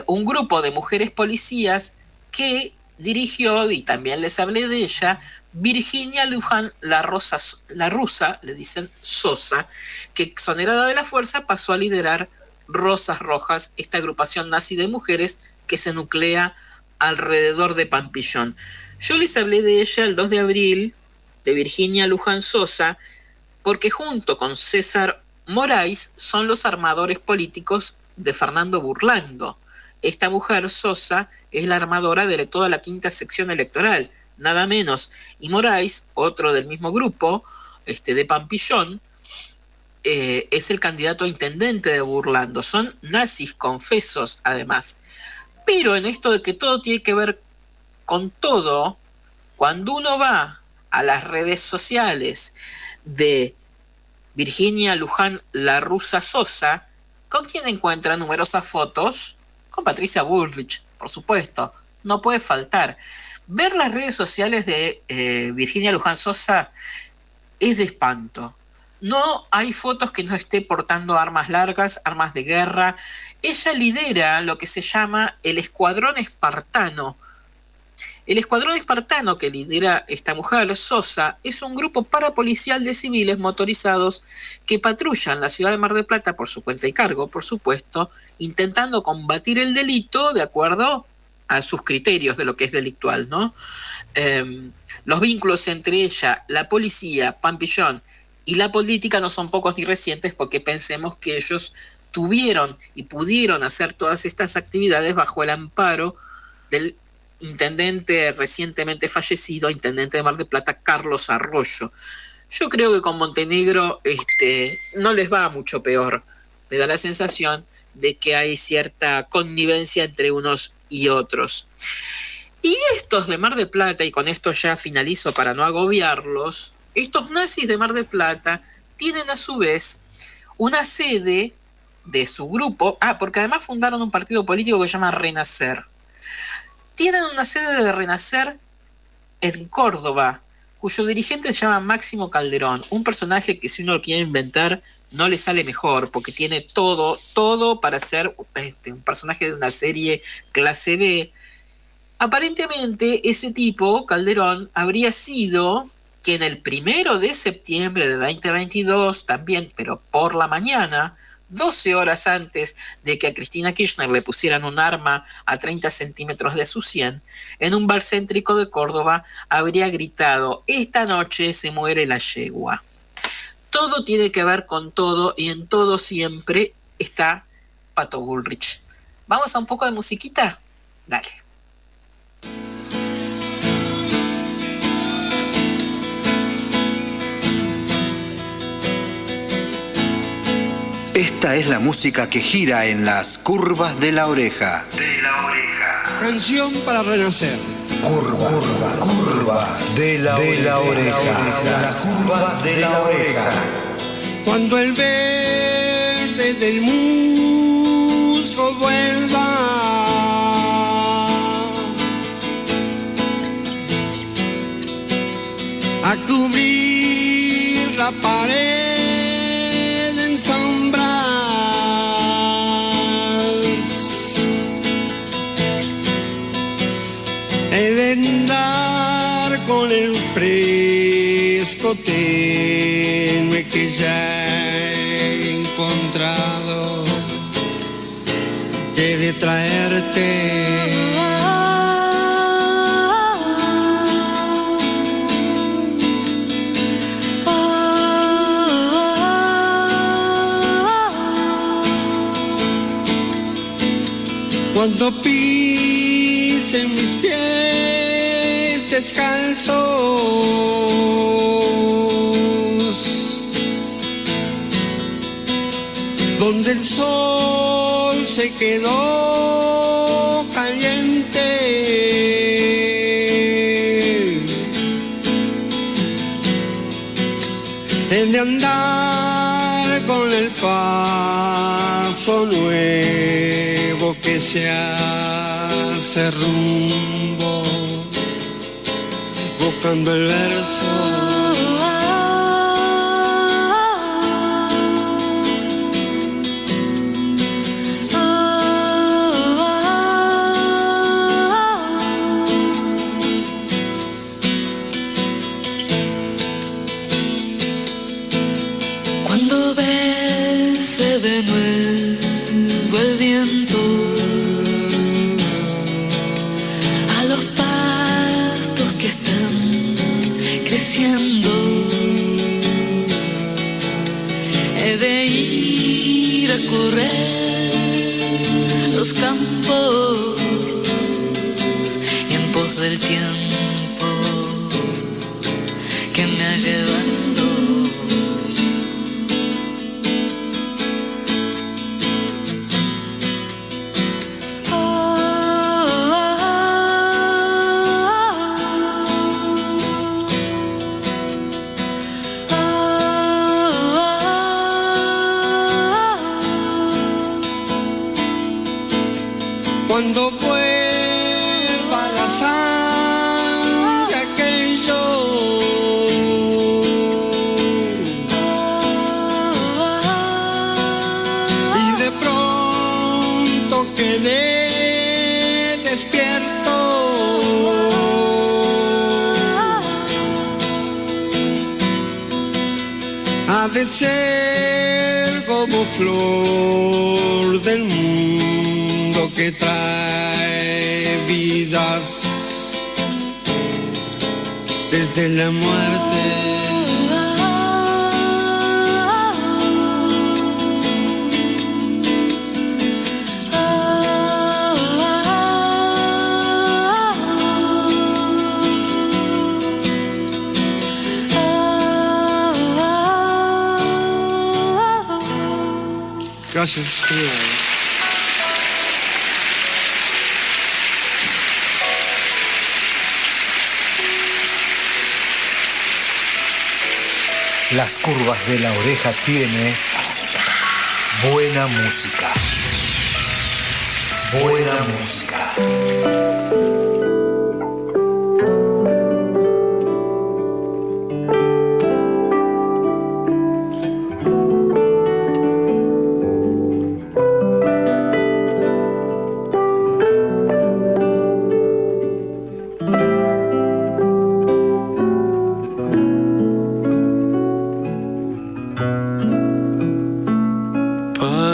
un grupo de mujeres policías que dirigió, y también les hablé de ella, Virginia Luján la rusa, le dicen Sosa, que exonerada de la fuerza pasó a liderar Rosas Rojas, esta agrupación nazi de mujeres que se nuclea alrededor de Pampillón. Yo les hablé de ella el 2 de abril, de Virginia Luján Sosa, porque junto con César Moraes son los armadores políticos de Fernando Burlando. Esta mujer, Sosa, es la armadora de toda la quinta sección electoral, nada menos. Y Moraes, otro del mismo grupo, de Pampillón, es el candidato a intendente de Burlando. Son nazis confesos, además. Pero en esto de que todo tiene que ver con todo, cuando uno va a las redes sociales de Virginia Luján la rusa Sosa, ¿con quién encuentra numerosas fotos? Con Patricia Bullrich, por supuesto, no puede faltar. Ver las redes sociales de Virginia Luján Sosa es de espanto. No hay fotos que no esté portando armas largas, armas de guerra. Ella lidera lo que se llama el Escuadrón Espartano. El Escuadrón Espartano que lidera esta mujer, Sosa, es un grupo parapolicial de civiles motorizados que patrullan la ciudad de Mar del Plata por su cuenta y cargo, por supuesto, intentando combatir el delito de acuerdo a sus criterios de lo que es delictual, ¿no? Los vínculos entre ella, la policía, Pampillón y la política no son pocos ni recientes, porque pensemos que ellos tuvieron y pudieron hacer todas estas actividades bajo el amparo del intendente recientemente fallecido, intendente de Mar del Plata, Carlos Arroyo. Yo creo que con Montenegro no les va mucho peor. Me da la sensación de que hay cierta connivencia entre unos y otros. Y estos de Mar del Plata, y con esto ya finalizo para no agobiarlos, estos nazis de Mar del Plata tienen a su vez una sede de su grupo, porque además fundaron un partido político que se llama Renacer. Tienen una sede de Renacer en Córdoba, cuyo dirigente se llama Máximo Calderón, un personaje que si uno lo quiere inventar no le sale mejor, porque tiene todo para ser un personaje de una serie clase B. Aparentemente ese tipo, Calderón, habría sido quien el 1 de septiembre de 2022, también, pero por la mañana, 12 horas antes de que a Cristina Kirchner le pusieran un arma a 30 centímetros de su sien, en un bar céntrico de Córdoba habría gritado: "Esta noche se muere la yegua". Todo tiene que ver con todo, y en todo siempre está Pato Bullrich. ¿Vamos a un poco de musiquita? Dale. Esta es la música que gira en las curvas de la oreja. Canción para renacer. Curva de la oreja. Las curvas de la oreja. Cuando el verde del musgo vuelva a cubrir la pared en sombras, he de andar con el fresco tenue que ya he encontrado, que he de traerte. Cuando pisen mis pies descalzos, donde el sol se quedó caliente, he de andar con el paso nuevo que se hace rumbo, buscando el verso. Cuando bese de nuevo el viento a los pastos que están creciendo, he de ir a correr los campos y en pos del tiempo que me ha llevado. Cuando vuelva la sangre aquello y de pronto quedé despierto, ha de ser como flor del mundo que trae vidas desde la muerte. Gracias. Las curvas de la oreja tiene buena música. Buena música.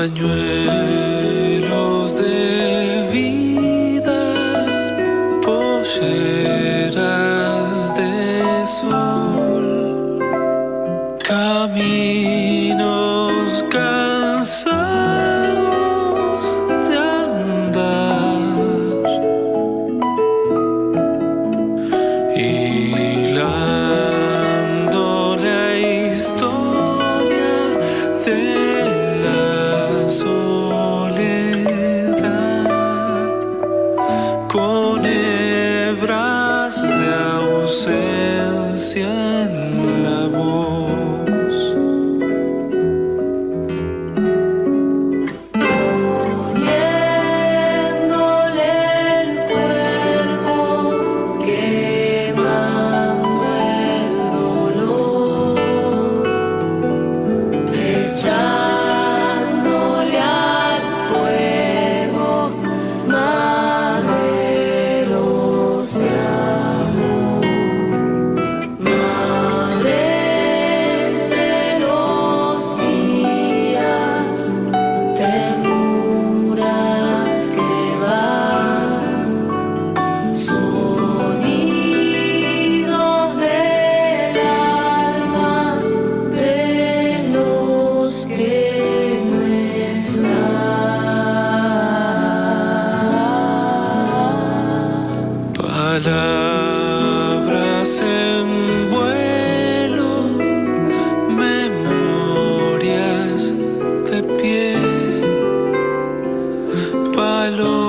Pañuelos de vida, polleras de sol, caminos cansados de andar, hilando la historia de la palabras en vuelo, memorias de pie, palomas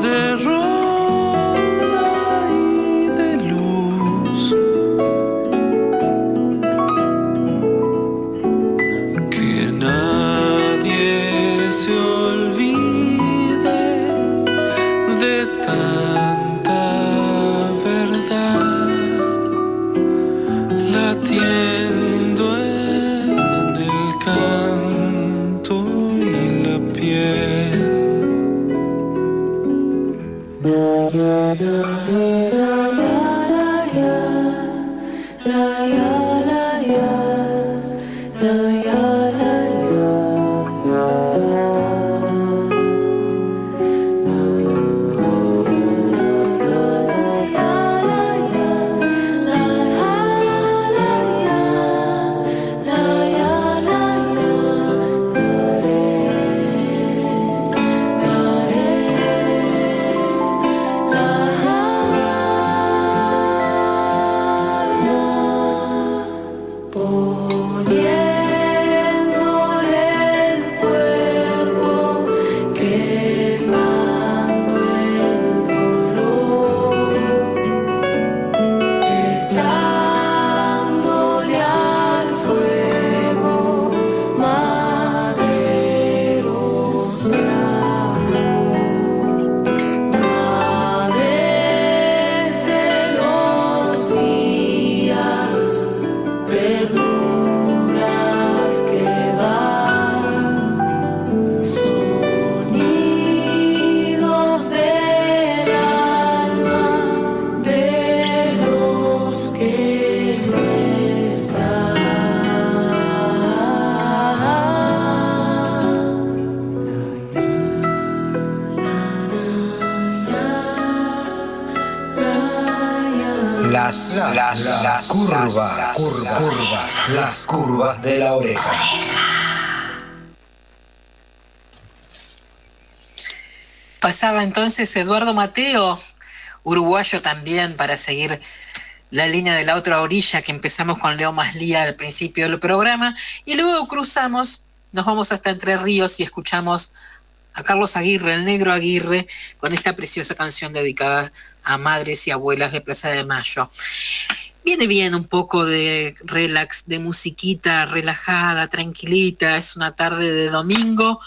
de ronda y de luz, que nadie se olvide de tanta verdad, latiendo en el canto y la piel. Las curvas de la oreja. Pasaba entonces Eduardo Mateo, uruguayo también, para seguir la línea de la otra orilla que empezamos con Leo Maslía al principio del programa, y luego cruzamos, nos vamos hasta Entre Ríos y escuchamos a Carlos Aguirre, el Negro Aguirre, con esta preciosa canción dedicada a madres y abuelas de Plaza de Mayo. Viene bien un poco de relax, de musiquita relajada, tranquilita, es una tarde de domingo,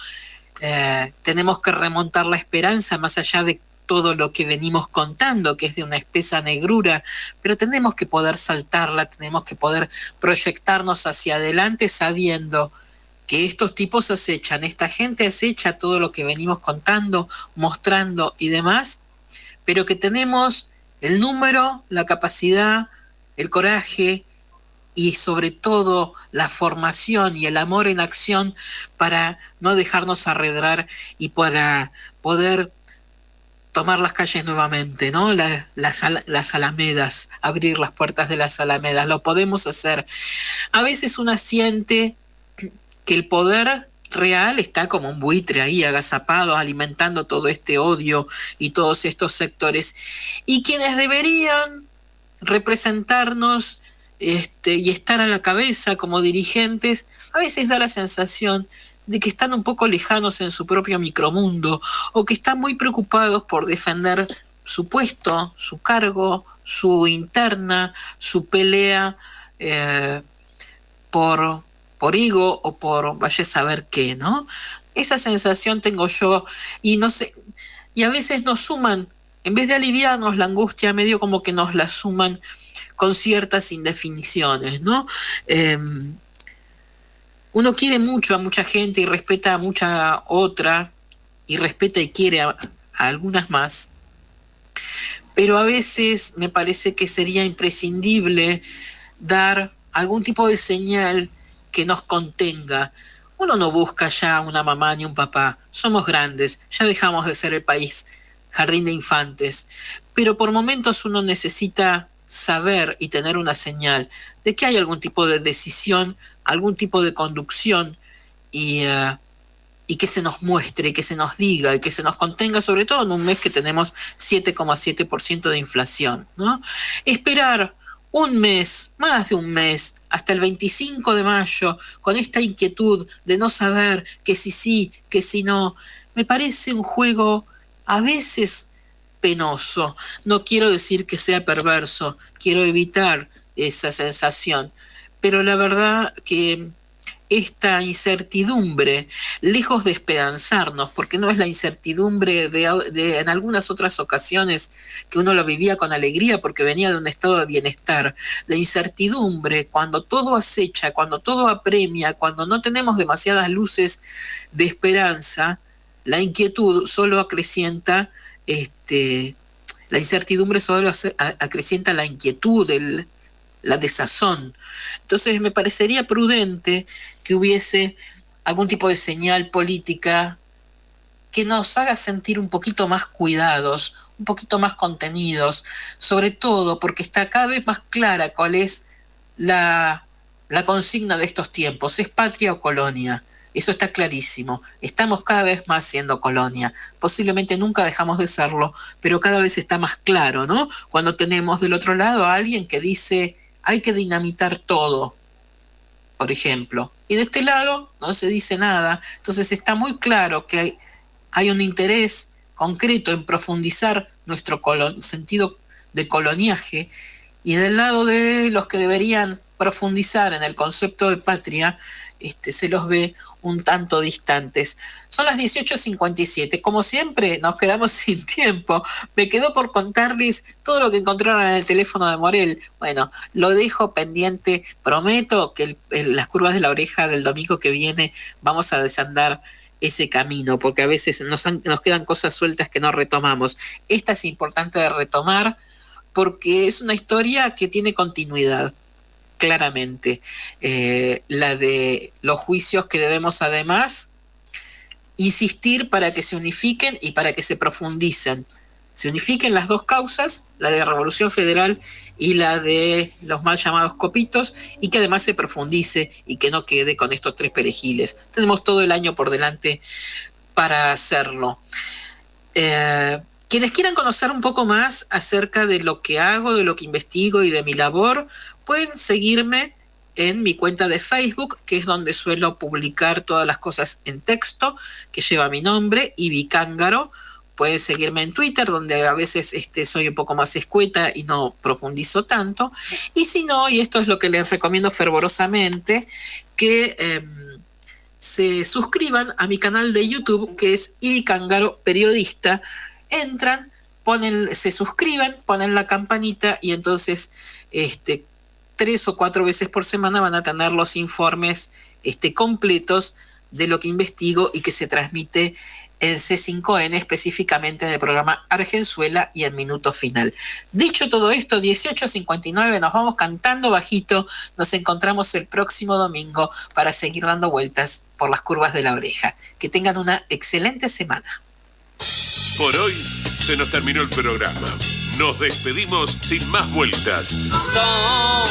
tenemos que remontar la esperanza más allá de todo lo que venimos contando, que es de una espesa negrura, pero tenemos que poder saltarla, tenemos que poder proyectarnos hacia adelante sabiendo que estos tipos acechan, esta gente acecha todo lo que venimos contando, mostrando y demás, pero que tenemos el número, la capacidad, el coraje y sobre todo la formación y el amor en acción para no dejarnos arredrar y para poder tomar las calles nuevamente, ¿no? Las alamedas, abrir las puertas de las alamedas, lo podemos hacer. A veces uno siente que el poder real está como un buitre ahí agazapado, alimentando todo este odio y todos estos sectores. Y quienes deberían representarnos y estar a la cabeza como dirigentes, a veces da la sensación de que están un poco lejanos en su propio micromundo o que están muy preocupados por defender su puesto, su cargo, su interna, su pelea por ego o por vaya a saber qué, ¿no? Esa sensación tengo yo y no sé, y a veces nos suman, en vez de aliviarnos la angustia, medio como que nos la suman con ciertas indefiniciones, ¿no? Uno quiere mucho a mucha gente y respeta a mucha otra, y respeta y quiere a algunas más, pero a veces me parece que sería imprescindible dar algún tipo de señal que nos contenga. Uno no busca ya una mamá ni un papá, somos grandes, ya dejamos de ser el país jardín de infantes, pero por momentos uno necesita saber y tener una señal de que hay algún tipo de decisión, algún tipo de conducción y y que se nos muestre, que se nos diga y que se nos contenga, sobre todo en un mes que tenemos 7,7% de inflación, ¿no? Esperar un mes, más de un mes, hasta el 25 de mayo, con esta inquietud de no saber que si sí, que si no, me parece un juego a veces penoso. No quiero decir que sea perverso, quiero evitar esa sensación, pero la verdad que esta incertidumbre, lejos de esperanzarnos, porque no es la incertidumbre de en algunas otras ocasiones que uno lo vivía con alegría porque venía de un estado de bienestar, la incertidumbre cuando todo acecha, cuando todo apremia, cuando no tenemos demasiadas luces de esperanza, la inquietud solo acrecienta, la incertidumbre solo acrecienta la inquietud, la desazón. Entonces me parecería prudente que hubiese algún tipo de señal política que nos haga sentir un poquito más cuidados, un poquito más contenidos, sobre todo porque está cada vez más clara cuál es la consigna de estos tiempos, es patria o colonia. Eso está clarísimo. Estamos cada vez más siendo colonia. Posiblemente nunca dejamos de serlo, pero cada vez está más claro, ¿no? Cuando tenemos del otro lado a alguien que dice hay que dinamitar todo, por ejemplo. Y de este lado no se dice nada. Entonces está muy claro que hay un interés concreto en profundizar nuestro sentido de coloniaje, y del lado de los que deberían profundizar en el concepto de patria, se los ve un tanto distantes. Son las 18:57. Como siempre, nos quedamos sin tiempo. Me quedo por contarles todo lo que encontraron en el teléfono de Morel. Bueno, lo dejo pendiente. Prometo que las curvas de la oreja del domingo que viene vamos a desandar ese camino, porque a veces nos quedan cosas sueltas que no retomamos. Esta es importante de retomar porque es una historia que tiene continuidad. Claramente, la de los juicios que debemos además insistir para que se unifiquen y para que se profundicen. Se unifiquen las dos causas, la de Revolución Federal y la de los mal llamados copitos, y que además se profundice y que no quede con estos tres perejiles. Tenemos todo el año por delante para hacerlo. Quienes quieran conocer un poco más acerca de lo que hago, de lo que investigo y de mi labor, pueden seguirme en mi cuenta de Facebook, que es donde suelo publicar todas las cosas en texto, que lleva mi nombre, Ivi Cángaro. Pueden seguirme en Twitter, donde a veces soy un poco más escueta y no profundizo tanto. Y si no, y esto es lo que les recomiendo fervorosamente, que se suscriban a mi canal de YouTube, que es Ivi Cángaro Periodista. Entran, se suscriben, ponen la campanita y entonces 3 o 4 veces por semana van a tener los informes completos de lo que investigo y que se transmite en C5N, específicamente en el programa Argenzuela y en Minuto Final. Dicho todo esto, 18:59, nos vamos cantando bajito. Nos encontramos el próximo domingo para seguir dando vueltas por las curvas de la oreja. Que tengan una excelente semana. Por hoy se nos terminó el programa. Nos despedimos sin más vueltas. Son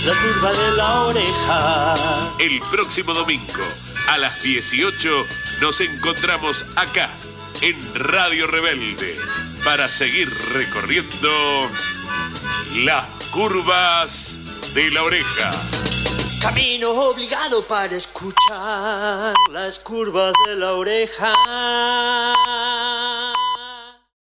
la curva de la oreja. El próximo domingo a las 18 nos encontramos acá en Radio Rebelde para seguir recorriendo las curvas de la oreja. Camino obligado para escuchar las curvas de la oreja.